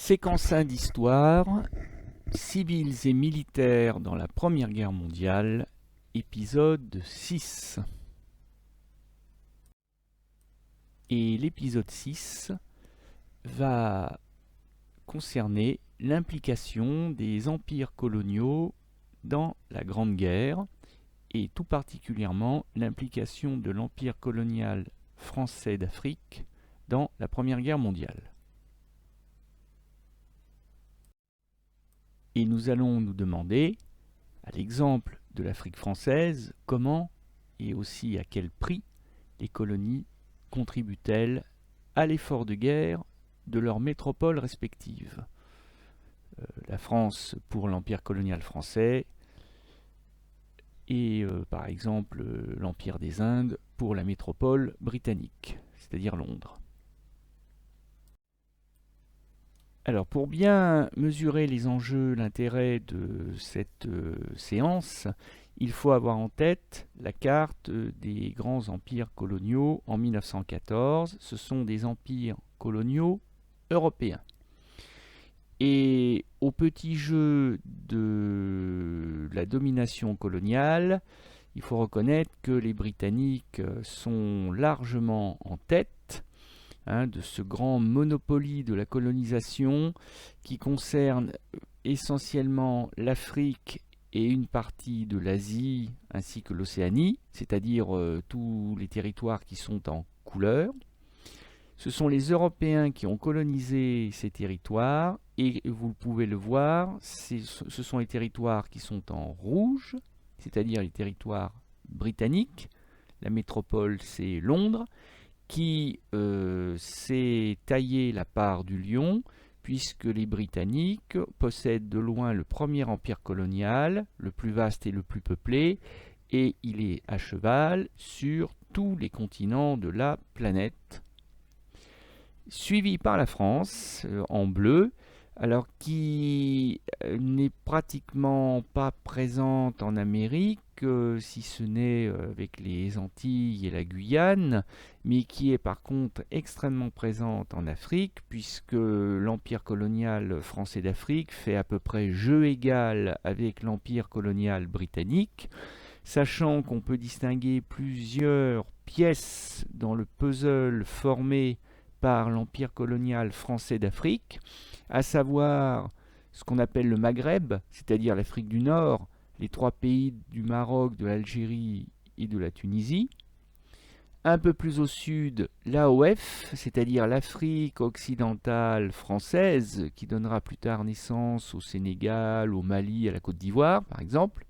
Séquence 1 d'histoire, civils et militaires dans la Première Guerre mondiale, épisode 6. Et l'épisode 6 va concerner l'implication des empires coloniaux dans la Grande Guerre, et tout particulièrement l'implication de l'empire colonial français d'Afrique dans la Première Guerre mondiale. Et nous allons nous demander, à l'exemple de l'Afrique française, comment et aussi à quel prix les colonies contribuent-elles à l'effort de guerre de leurs métropoles respectives. La France pour l'empire colonial français et par exemple l'empire des Indes pour la métropole britannique, c'est-à-dire Londres. Alors, pour bien mesurer les enjeux, l'intérêt de cette séance, il faut avoir en tête la carte des grands empires coloniaux en 1914. Ce sont des empires coloniaux européens. Et au petit jeu de la domination coloniale, il faut reconnaître que les Britanniques sont largement en tête de ce grand monopoly de la colonisation qui concerne essentiellement l'Afrique et une partie de l'Asie ainsi que l'Océanie, c'est-à-dire tous les territoires qui sont en couleur. Ce sont les Européens qui ont colonisé ces territoires et vous pouvez le voir, ce sont les territoires qui sont en rouge, c'est-à-dire les territoires britanniques. La métropole, c'est Londres, qui s'est taillé la part du lion, puisque les Britanniques possèdent de loin le premier empire colonial, le plus vaste et le plus peuplé, et il est à cheval sur tous les continents de la planète, suivi par la France en bleu, alors qui n'est pratiquement pas présente en Amérique, si ce n'est avec les Antilles et la Guyane, mais qui est par contre extrêmement présente en Afrique, puisque l'empire colonial français d'Afrique fait à peu près jeu égal avec l'empire colonial britannique, sachant qu'on peut distinguer plusieurs pièces dans le puzzle formé par l'empire colonial français d'Afrique, à savoir ce qu'on appelle le Maghreb, c'est-à-dire l'Afrique du Nord, les trois pays du Maroc, de l'Algérie et de la Tunisie. Un peu plus au sud, l'AOF, c'est-à-dire l'Afrique occidentale française, qui donnera plus tard naissance au Sénégal, au Mali, à la Côte d'Ivoire, par exemple.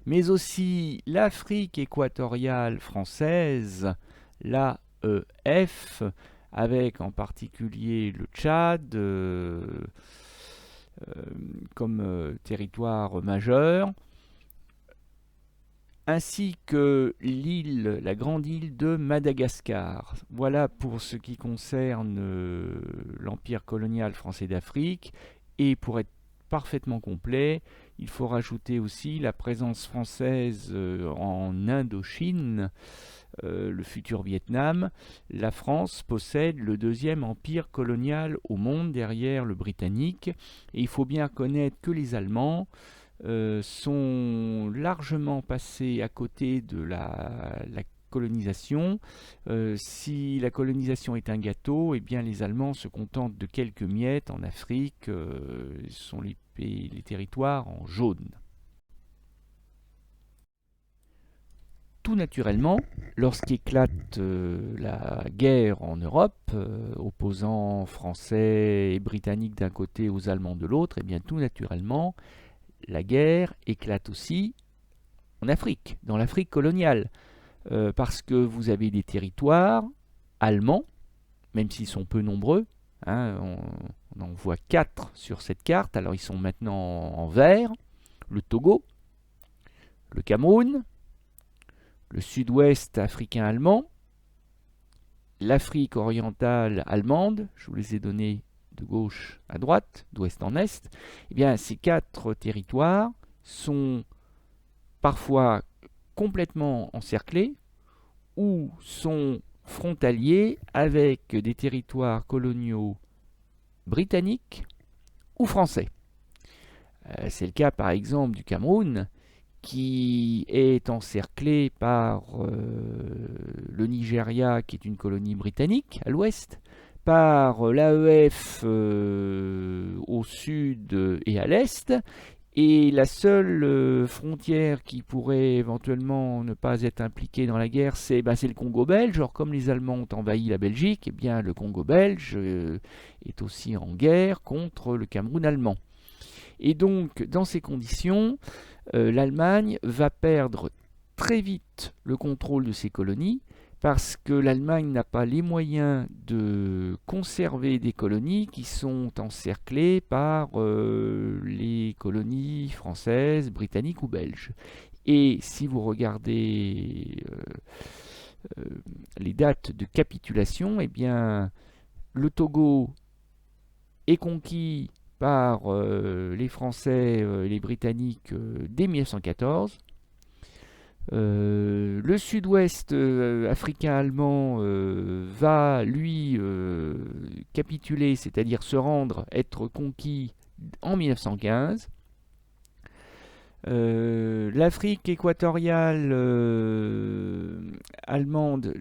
Mais aussi l'Afrique équatoriale française, l'AEF, avec en particulier le Tchad comme territoire majeur, ainsi que l'île, la grande île de Madagascar. Voilà pour ce qui concerne l'empire colonial français d'Afrique. Et pour être parfaitement complet, il faut rajouter aussi la présence française en Indochine, le futur Vietnam. La France possède le deuxième empire colonial au monde derrière le britannique. Et il faut bien reconnaître que les Allemands sont largement passés à côté de la colonisation. Si la colonisation est un gâteau, eh bien les Allemands se contentent de quelques miettes en Afrique. Ce sont les territoires en jaune. Tout naturellement, lorsqu'éclate la guerre en Europe, opposant Français et Britanniques d'un côté aux Allemands de l'autre, eh bien tout naturellement, la guerre éclate aussi en Afrique, dans l'Afrique coloniale, parce que vous avez des territoires allemands, même s'ils sont peu nombreux, on en voit 4 sur cette carte, alors ils sont maintenant en vert, le Togo, le Cameroun, le sud-ouest africain allemand, l'Afrique orientale allemande, je vous les ai donnés de gauche à droite, d'ouest en est. Eh bien, ces 4 territoires sont parfois complètement encerclés ou sont frontaliers avec des territoires coloniaux britanniques ou français. C'est le cas par exemple du Cameroun, qui est encerclé par le Nigeria, qui est une colonie britannique à l'ouest, par l'AEF au sud et à l'est, et la seule frontière qui pourrait éventuellement ne pas être impliquée dans la guerre, c'est le Congo belge. Or, comme les Allemands ont envahi la Belgique, eh bien, le Congo belge est aussi en guerre contre le Cameroun allemand. Et donc, dans ces conditions, l'Allemagne va perdre très vite le contrôle de ses colonies, parce que l'Allemagne n'a pas les moyens de conserver des colonies qui sont encerclées par les colonies françaises, britanniques ou belges. Et si vous regardez les dates de capitulation, eh bien, le Togo est conquis par les Français et les Britanniques dès 1914. Le sud-ouest africain allemand va, lui, capituler, c'est-à-dire se rendre, être conquis en 1915. L'Afrique équatoriale allemande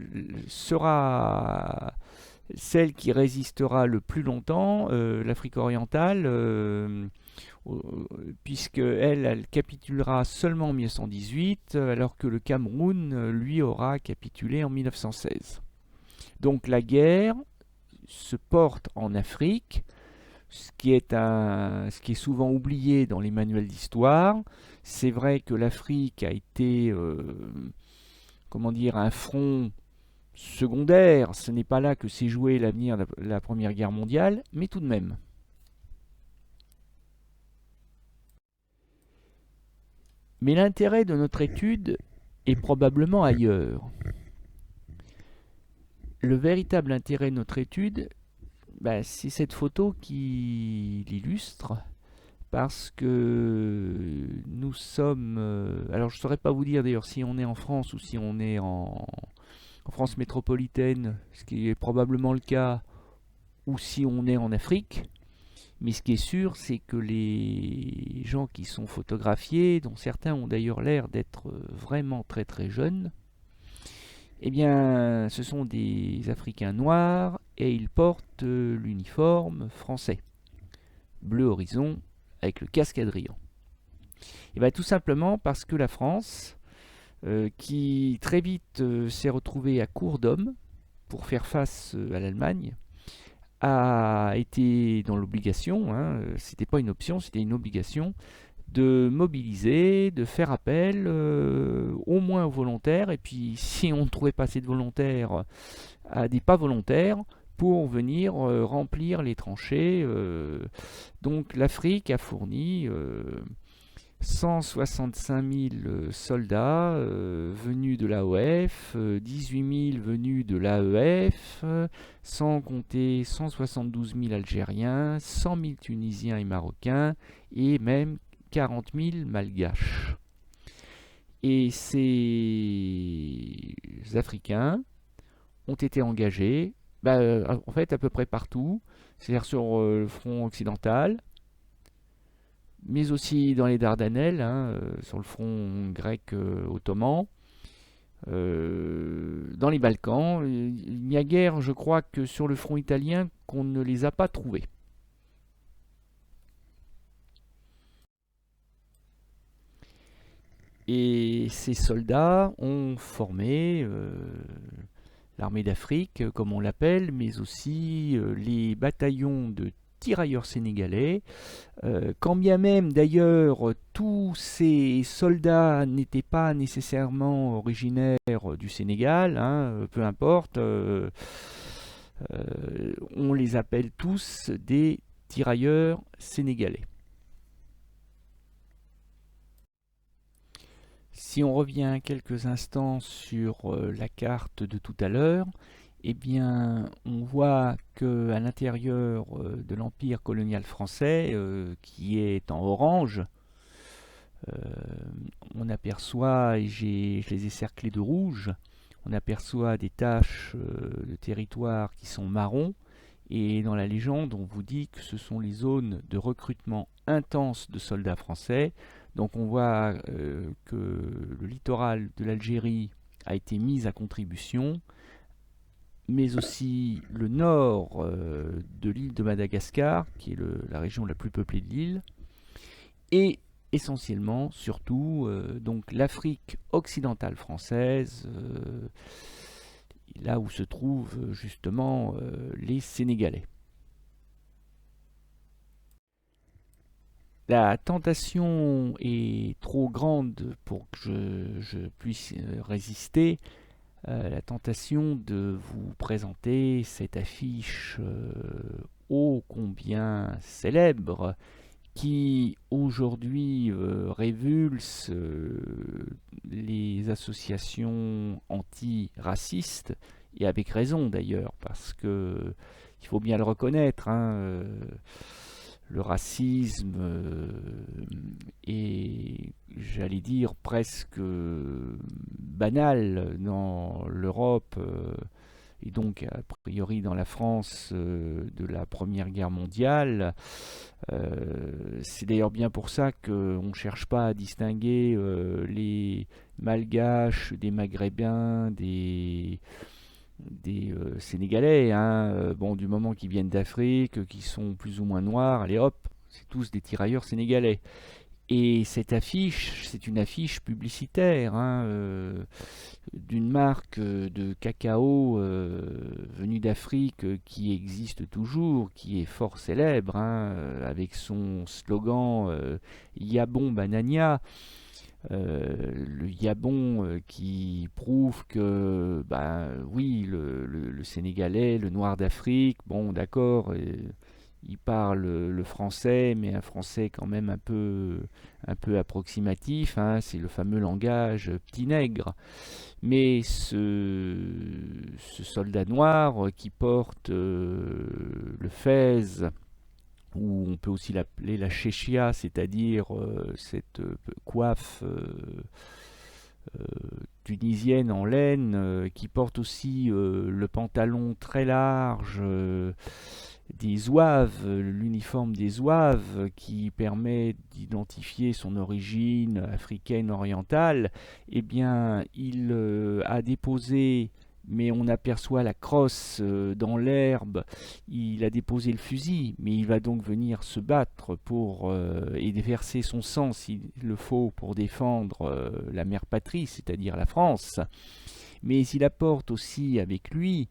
sera celle qui résistera le plus longtemps, l'Afrique orientale, puisque elle capitulera seulement en 1918, alors que le Cameroun, lui, aura capitulé en 1916. Donc la guerre se porte en Afrique, ce qui est souvent oublié dans les manuels d'histoire. C'est vrai que l'Afrique a été, un front secondaire. Ce n'est pas là que s'est joué l'avenir de la Première Guerre mondiale, mais tout de même. Mais l'intérêt de notre étude est probablement ailleurs. Le véritable intérêt de notre étude, c'est cette photo qui l'illustre, parce que nous sommes... alors je ne saurais pas vous dire d'ailleurs si on est en France ou si on est en France métropolitaine, ce qui est probablement le cas, ou si on est en Afrique. Mais ce qui est sûr, c'est que les gens qui sont photographiés, dont certains ont d'ailleurs l'air d'être vraiment très très jeunes, eh bien, ce sont des Africains noirs et ils portent l'uniforme français, bleu horizon avec le casque Adrien. Et bien tout simplement parce que la France, qui très vite s'est retrouvée à court d'hommes pour faire face à l'Allemagne, a été dans l'obligation, c'était pas une option, c'était une obligation, de mobiliser, de faire appel au moins aux volontaires, et puis si on ne trouvait pas assez de volontaires, à des pas volontaires, pour venir remplir les tranchées. Donc l'Afrique a fourni 165 000 soldats venus de l'AOF, 18 000 venus de l'AEF, sans compter 172 000 Algériens, 100 000 Tunisiens et Marocains, et même 40 000 Malgaches. Et ces Africains ont été engagés, en fait à peu près partout, c'est-à-dire sur le front occidental, mais aussi dans les Dardanelles, sur le front grec ottoman, dans les Balkans. Il n'y a guère, je crois, que sur le front italien qu'on ne les a pas trouvés. Et ces soldats ont formé l'armée d'Afrique, comme on l'appelle, mais aussi les bataillons de tirailleurs sénégalais, quand bien même d'ailleurs tous ces soldats n'étaient pas nécessairement originaires du Sénégal, peu importe, on les appelle tous des tirailleurs sénégalais. Si on revient quelques instants sur la carte de tout à l'heure, eh bien, on voit qu'à l'intérieur de l'empire colonial français, qui est en orange, on aperçoit, et je les ai cerclés de rouge, on aperçoit des taches de territoire qui sont marrons, Et dans la légende, on vous dit que ce sont les zones de recrutement intense de soldats français. Donc on voit que le littoral de l'Algérie a été mis à contribution, mais aussi le nord de l'île de Madagascar, qui est la région la plus peuplée de l'île, et essentiellement, surtout, donc l'Afrique occidentale française, là où se trouvent justement les Sénégalais. La tentation est trop grande pour que je puisse résister. La tentation de vous présenter cette affiche ô combien célèbre qui aujourd'hui révulse les associations antiracistes, et avec raison d'ailleurs, parce que il faut bien le reconnaître, hein, le racisme est, j'allais dire, presque banal dans l'Europe et donc a priori dans la France de la Première Guerre mondiale. C'est d'ailleurs bien pour ça qu'on ne cherche pas à distinguer les Malgaches des Maghrébins, des Sénégalais, hein, bon, du moment qu'ils viennent d'Afrique, qui sont plus ou moins noirs, allez hop, c'est tous des tirailleurs sénégalais. Et cette affiche, c'est une affiche publicitaire hein, d'une marque de cacao venue d'Afrique qui existe toujours, qui est fort célèbre, hein, avec son slogan Yabon Banania. Le Yabon qui prouve que, bah, oui, le Sénégalais, le noir d'Afrique, bon, d'accord, il parle le français, mais un français quand même un peu approximatif, hein, c'est le fameux langage petit nègre. Mais ce soldat noir qui porte le fez, ou on peut aussi l'appeler la chéchia, c'est-à-dire cette coiffe euh, tunisienne en laine, qui porte aussi le pantalon très large des zouaves, l'uniforme des zouaves qui permet d'identifier son origine africaine orientale, eh bien il a déposé, mais on aperçoit la crosse dans l'herbe, il a déposé le fusil, mais il va donc venir se battre pour et verser son sang s'il le faut pour défendre la mère patrie, c'est-à-dire la France. Mais il apporte aussi avec lui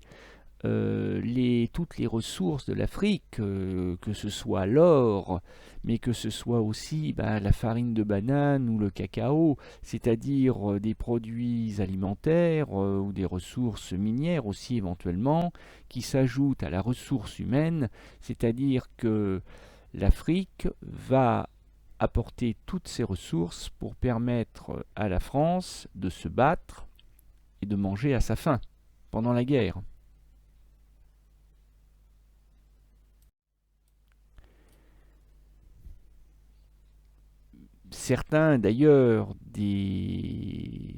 toutes les ressources de l'Afrique, que ce soit l'or, mais que ce soit aussi la farine de banane ou le cacao, c'est-à-dire des produits alimentaires ou des ressources minières aussi éventuellement, qui s'ajoutent à la ressource humaine, c'est-à-dire que l'Afrique va apporter toutes ces ressources pour permettre à la France de se battre et de manger à sa faim pendant la guerre. Certains d'ailleurs des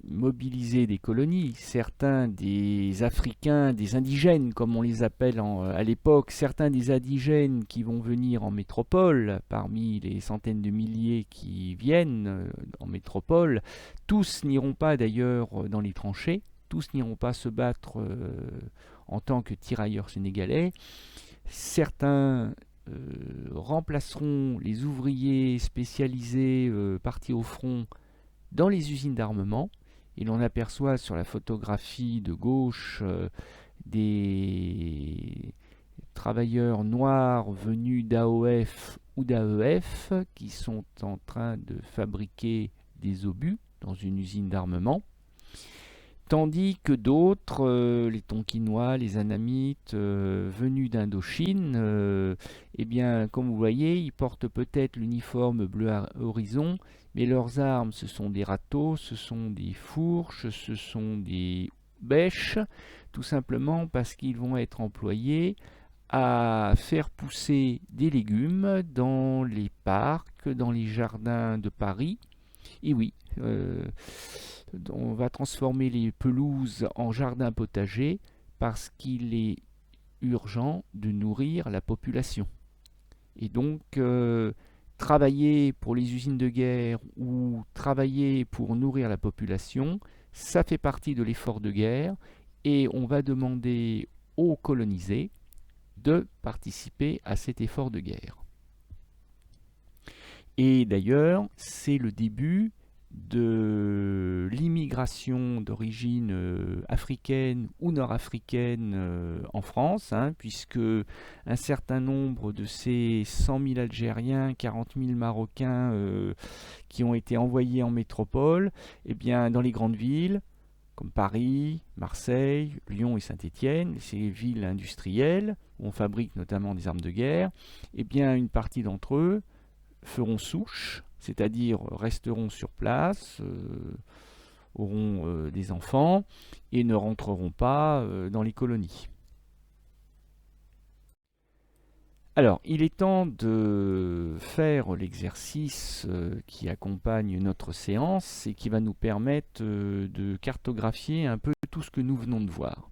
mobilisés des colonies, certains des Africains, des indigènes comme on les appelle à l'époque, certains des indigènes qui vont venir en métropole, parmi les centaines de milliers qui viennent en métropole, tous n'iront pas d'ailleurs dans les tranchées, tous n'iront pas se battre en tant que tirailleurs sénégalais. Certains remplaceront les ouvriers spécialisés partis au front dans les usines d'armement. Et l'on aperçoit sur la photographie de gauche des travailleurs noirs venus d'AOF ou d'AEF qui sont en train de fabriquer des obus dans une usine d'armement. Tandis que d'autres, les Tonkinois, les Anamites, venus d'Indochine, eh bien, comme vous voyez, ils portent peut-être l'uniforme bleu horizon, mais leurs armes, ce sont des râteaux, ce sont des fourches, ce sont des bêches, tout simplement parce qu'ils vont être employés à faire pousser des légumes dans les parcs, dans les jardins de Paris. Et oui, on va transformer les pelouses en jardins potagers parce qu'il est urgent de nourrir la population. Et donc, travailler pour les usines de guerre ou travailler pour nourrir la population, ça fait partie de l'effort de guerre et on va demander aux colonisés de participer à cet effort de guerre. Et d'ailleurs, c'est le début de l'immigration d'origine africaine ou nord-africaine en France, puisque un certain nombre de ces 100 000 Algériens, 40 000 Marocains qui ont été envoyés en métropole, eh bien, dans les grandes villes, comme Paris, Marseille, Lyon et Saint-Étienne, ces villes industrielles où on fabrique notamment des armes de guerre, eh bien, une partie d'entre eux feront souche, c'est-à-dire resteront sur place, auront des enfants et ne rentreront pas dans les colonies. Alors, il est temps de faire l'exercice qui accompagne notre séance et qui va nous permettre de cartographier un peu tout ce que nous venons de voir.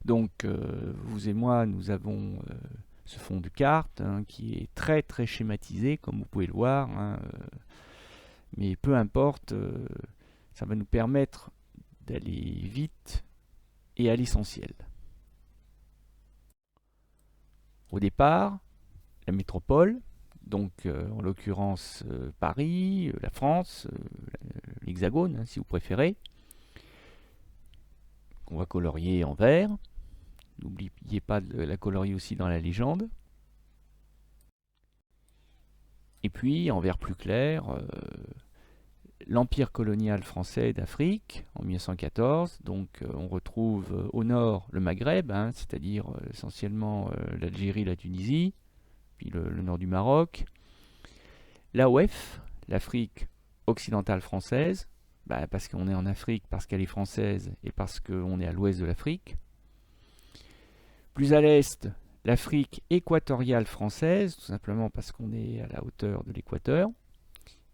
Donc, vous et moi, nous avons ce fond de carte qui est très très schématisé, comme vous pouvez le voir, mais peu importe, ça va nous permettre d'aller vite et à l'essentiel. Au départ, la métropole, donc en l'occurrence Paris, la France, l'Hexagone si vous préférez, qu'on va colorier en vert. N'oubliez pas de la colorier aussi dans la légende. Et puis, en vert plus clair, l'empire colonial français d'Afrique en 1914. Donc, on retrouve au nord le Maghreb, c'est-à-dire essentiellement l'Algérie, la Tunisie, puis le nord du Maroc. L'AOF, l'Afrique occidentale française, parce qu'on est en Afrique, parce qu'elle est française et parce qu'on est à l'ouest de l'Afrique. Plus à l'est, l'Afrique équatoriale française, tout simplement parce qu'on est à la hauteur de l'équateur.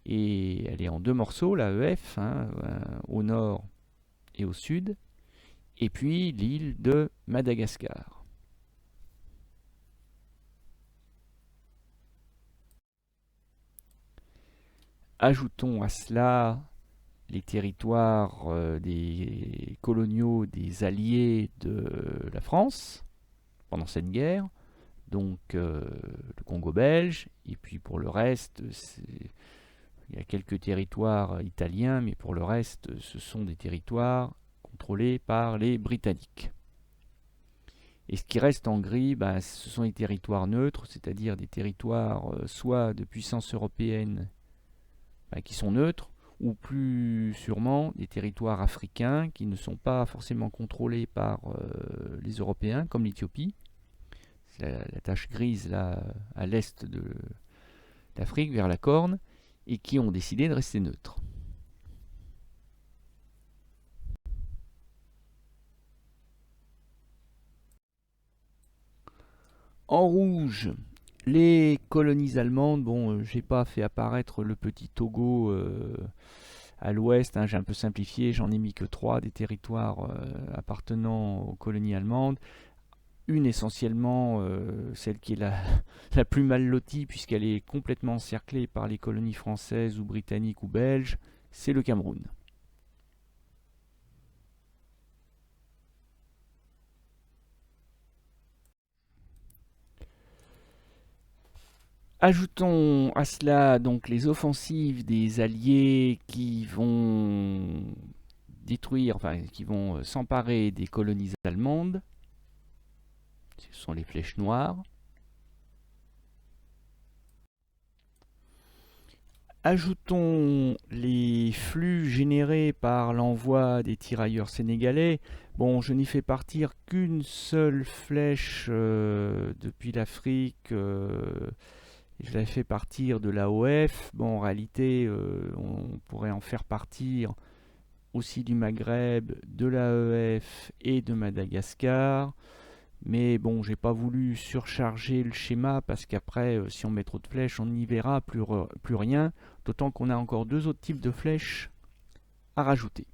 Et elle est en deux morceaux, l'AEF, au nord et au sud. Et puis l'île de Madagascar. Ajoutons à cela les territoires des coloniaux des alliés de la France pendant cette guerre, donc le Congo belge, et puis pour le reste, il y a quelques territoires italiens, mais pour le reste, ce sont des territoires contrôlés par les Britanniques. Et ce qui reste en gris, ce sont les territoires neutres, c'est-à-dire des territoires soit de puissance européenne qui sont neutres, ou plus sûrement des territoires africains qui ne sont pas forcément contrôlés par les Européens, comme l'Éthiopie. C'est la tache grise là à l'est de l'Afrique, vers la Corne, et qui ont décidé de rester neutres. En rouge, les colonies allemandes. Bon, j'ai pas fait apparaître le petit Togo à l'ouest, j'ai un peu simplifié, j'en ai mis que 3 des territoires appartenant aux colonies allemandes. Une essentiellement, celle qui est la plus mal lotie puisqu'elle est complètement encerclée par les colonies françaises ou britanniques ou belges, c'est le Cameroun. Ajoutons à cela donc les offensives des Alliés qui vont détruire, qui vont s'emparer des colonies allemandes. Ce sont les flèches noires. Ajoutons les flux générés par l'envoi des tirailleurs sénégalais. Bon, je n'y fais partir qu'une seule flèche depuis l'Afrique. Je l'ai fait partir de l'AOF. Bon, en réalité, on pourrait en faire partir aussi du Maghreb, de l'AEF et de Madagascar. Mais bon, j'ai pas voulu surcharger le schéma parce qu'après, si on met trop de flèches, on n'y verra plus rien. D'autant qu'on a encore 2 autres types de flèches à rajouter.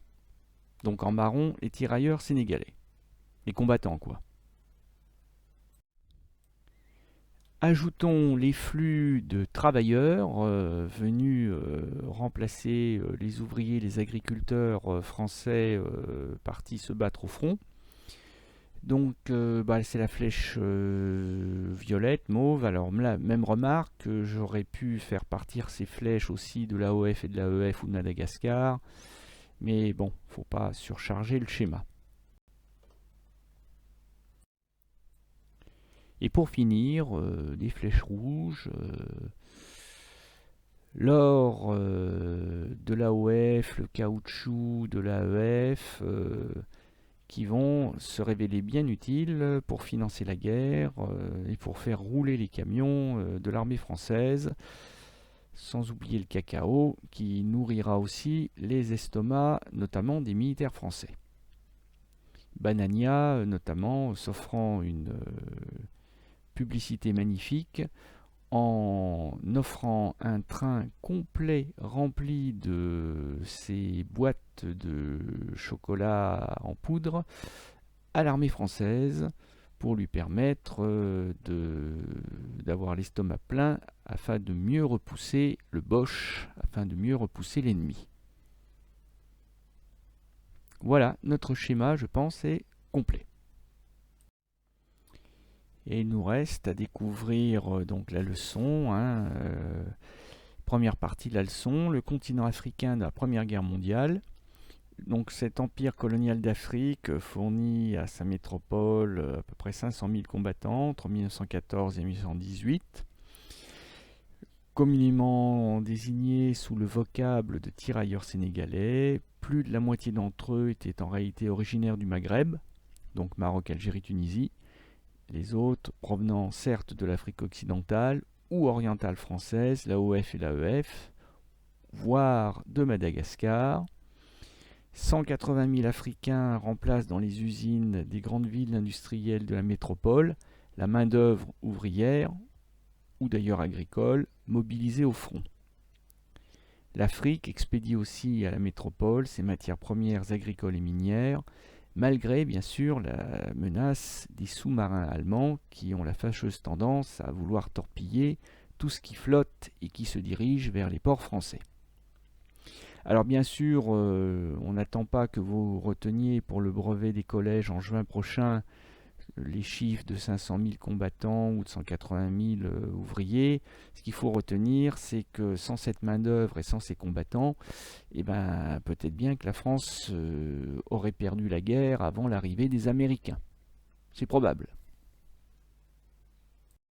Donc en marron, les tirailleurs sénégalais. Les combattants, quoi. Ajoutons les flux de travailleurs venus remplacer les ouvriers, les agriculteurs français partis se battre au front. Donc c'est la flèche violette, mauve. Alors la même remarque, j'aurais pu faire partir ces flèches aussi de l'AOF et de l'AEF ou de Madagascar. Mais bon, faut pas surcharger le schéma. Et pour finir, des flèches rouges, l'or de l'AOF, le caoutchouc de l'AEF, qui vont se révéler bien utiles pour financer la guerre et pour faire rouler les camions de l'armée française, sans oublier le cacao qui nourrira aussi les estomacs, notamment des militaires français. Banania, notamment, s'offrant une publicité magnifique en offrant un train complet rempli de ces boîtes de chocolat en poudre à l'armée française pour lui permettre d'avoir l'estomac plein afin de mieux repousser le Boche, afin de mieux repousser l'ennemi. Voilà, notre schéma, je pense, est complet. Et il nous reste à découvrir donc la leçon. Première partie de la leçon, le continent africain de la Première Guerre mondiale. Donc cet empire colonial d'Afrique fournit à sa métropole à peu près 500 000 combattants entre 1914 et 1918, communément désignés sous le vocable de tirailleurs sénégalais. Plus de la moitié d'entre eux étaient en réalité originaires du Maghreb, donc Maroc, Algérie, Tunisie. Les autres provenant certes de l'Afrique occidentale ou orientale française, l'AOF et l'AEF, voire de Madagascar. 180 000 Africains remplacent dans les usines des grandes villes industrielles de la métropole la main-d'œuvre ouvrière, ou d'ailleurs agricole, mobilisée au front. L'Afrique expédie aussi à la métropole ses matières premières agricoles et minières, malgré bien sûr la menace des sous-marins allemands qui ont la fâcheuse tendance à vouloir torpiller tout ce qui flotte et qui se dirige vers les ports français. Alors bien sûr, on n'attend pas que vous reteniez pour le brevet des collèges en juin prochain les chiffres de 500 000 combattants ou de 180 000 ouvriers. Ce qu'il faut retenir, c'est que sans cette main-d'œuvre et sans ces combattants, peut-être bien que la France aurait perdu la guerre avant l'arrivée des Américains. C'est probable.